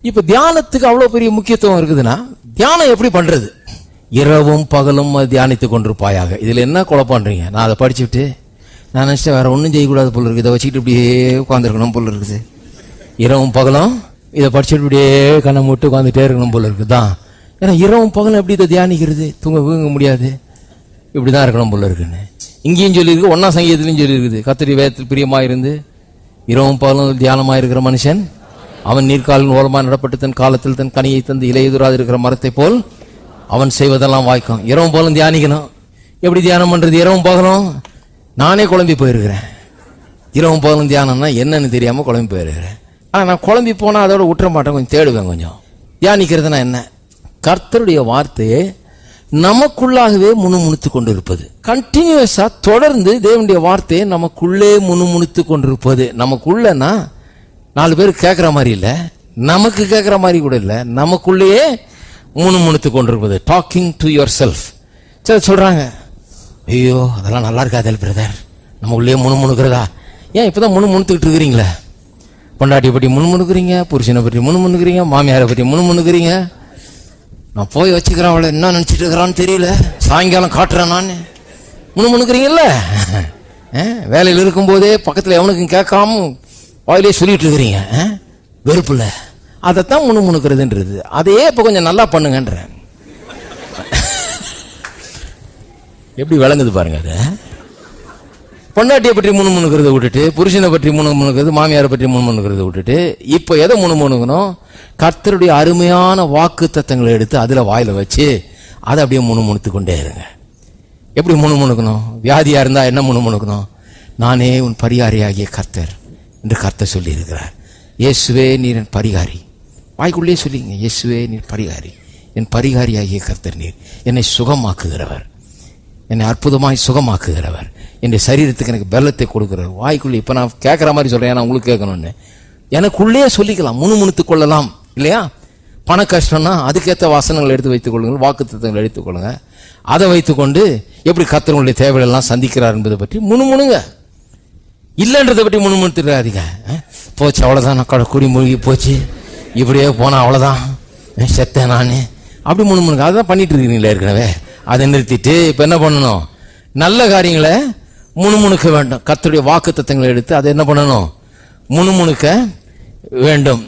இப்ப தியானத்துக்கு அவ்வளவு பெரிய முக்கியத்துவம் இருக்குதுன்னா தியானம் எப்படி பண்றது? இரவும் பகலும் தியானித்து கொண்டிருப்பாயாக. இதுல என்ன குழப்பம்ன்றீங்க? நான் அதை படிச்சுட்டு நான் நினைச்சேன் வேற ஒன்றும் செய்யக்கூடாது போல இருக்குது, இதை வச்சுக்கிட்டு இப்படியே உட்காந்துருக்கணும் போல இருக்குது. இரவும் பகலும் இதை படிச்சுட்டு இப்படியே கண்ணை மூட்டு உட்காந்துட்டே இருக்கணும் போல இருக்குதான். ஏன்னா இரவும் பகலும் எப்படி இதை தியானிக்கிறது? தூங்க முடியாது, இப்படிதான் இருக்கணும் போல இருக்குன்னு இங்கேயும் சொல்லியிருக்கு, 1ஆம் சங்கீதத்திலையும் சொல்லியிருக்குது. கர்த்தருடைய வேதத்தில் பிரியமாயிருந்து இரவும் பகலும் தியானமாக இருக்கிற மனுஷன் அவன் நீர்க்காலின் ஓரமாக நடப்பட்டு தன் காலத்தில் தன் கனியை தந்து இலையுதிராது இருக்கிற மரத்தை போல் அவன் செய்வதெல்லாம் வாய்க்கும். இரவும் பகலும் தியானிக்கணும். எப்படி தியானம் பண்றது? இரவும் பகலும் நானே குழம்பி போயிருக்கிறேன். இரவும் பகலும் தியானம்னா என்னன்னு தெரியாம குழம்பி போயிருக்கிறேன். ஆனா நான் குழம்பி போனா அதோட விட்டுற மாட்டேன், கொஞ்சம் தேடுவேன். கொஞ்சம் தியானிக்கிறதுனா என்ன? கர்த்தருடைய வார்த்தையை நமக்குள்ளாகவே முணுமுணுத்து கொண்டிருப்பது, கண்டினியூஸா தொடர்ந்து தேவனுடைய வார்த்தையை நமக்குள்ளே முணுமுணுத்து கொண்டிருப்பது. நமக்குள்ளனா 4 பேருக்கு கேட்கிற மாதிரி இல்ல, நமக்கு கேட்கிற மாதிரி கூட இல்ல, நமக்குள்ளேயே முணுமுணுத்து கொண்டிருப்பது. Talking to your self. சரி சொல்றாங்க, ஐயோ அதெல்லாம் நல்லா இருக்காது பிரதர், நம்ம உள்ளே முணுமுணுக்கிறதா? ஏன் இப்பதான் முணுமுணுத்துக்கிட்டு இருக்கிறீங்களே? பொண்டாட்டியை பற்றி முணுமுணுக்கிறீங்க, புருஷனை பற்றி முணுமுணுக்கிறீங்க, மாமியாரை பற்றி முணுமுணுக்கிறீங்க. நான் போய் வச்சுக்கிறேன், அவளை என்ன நினைச்சிட்டு இருக்கிறான்னு தெரியல, சாயங்காலம் காட்டுறேன் நான் முணுமுணுக்கிறீங்கல்ல. வேலையில் இருக்கும்போதே பக்கத்தில் எவனுக்கும் கேட்காம வாயிலே சொல்லிட்டு இருக்கிறீங்க, வெறுப்புல. அதைத்தான் முணுமுணுக்கிறதுன்றது. அதையே இப்போ கொஞ்சம் நல்லா பண்ணுங்கன்ற. எப்படி விளங்குது பாருங்க. அது பொண்டாட்டியை பற்றி முணுமுணுக்கிறத விட்டுட்டு, புருஷனை பற்றி முணுமுணுக்கிறது, மாமியாரை பற்றி முணுமுணுக்கிறத விட்டுட்டு, இப்போ எதை முணுமுணுக்கணும்? கர்த்தருடைய அருமையான வாக்கு தத்தங்களை எடுத்து அதுல வாயில வச்சு அதை அப்படியே முணுமுணுத்து கொண்டே இருங்க. எப்படி முணுமுணுக்கணும்? வியாதியா இருந்தா என்ன முணுமுணுக்கணும்? நானே உன் பரிகாரியாகிய கர்த்தர் என்று கர்த்தர் சொல்லி இருக்கிறார். இயேசுவே நீர் என் பரிகாரி. வாய்க்குள்ளே சொல்லிங்க, இயேசுவே நீர் பரிகாரி, என் பரிகாரியாகிய கர்த்தர் நீர் என்னை சுகமாக்குகிறவர், என்னை அற்புதமாய் சுகமாக்குகிறவர், என் சரீரத்துக்கு எனக்கு பலத்தை கொடுக்கிறவர். வாய்க்குள்ளே இப்ப நான் கேட்கிற மாதிரி சொல்றேன், நான் உங்களுக்கு கேட்கணும்னு எனக்குள்ளே சொல்லிக்கலாம், முணுமுணுத்து கொள்ளலாம் இல்லையா? பண கஷ்டம்னா அதுக்கேற்ற வாசனங்களை எடுத்து வைத்துக் கொள்ளுங்கள், வாக்கு தத்தங்களை எடுத்துக் கொள்ளுங்க. அதை வைத்துக்கொண்டு எப்படி கர்த்தருடைய தேவைகள் எல்லாம் சந்திக்கிறார் என்பதை பற்றி முணுமுணுங்க. இல்லைன்றதை பற்றி முணுமுணுத்துறாதீங்க. போச்சு அவ்வளவுதான், நான் குடி மூழ்கி போச்சு, இப்படியே போனா அவ்வளவுதான், செத்தேன் நான், அப்படி முணுமுணுங்க. அதான் பண்ணிட்டு இருக்கீங்களா ஏற்கனவே? அதை நிறுத்திட்டு இப்ப என்ன பண்ணணும்? நல்ல காரியங்களை முணுமுணுக்க வேண்டும். கர்த்தருடைய வாக்கு தத்தங்களை எடுத்து அதை என்ன பண்ணணும்? முணுமுணுக்க வேண்டும்.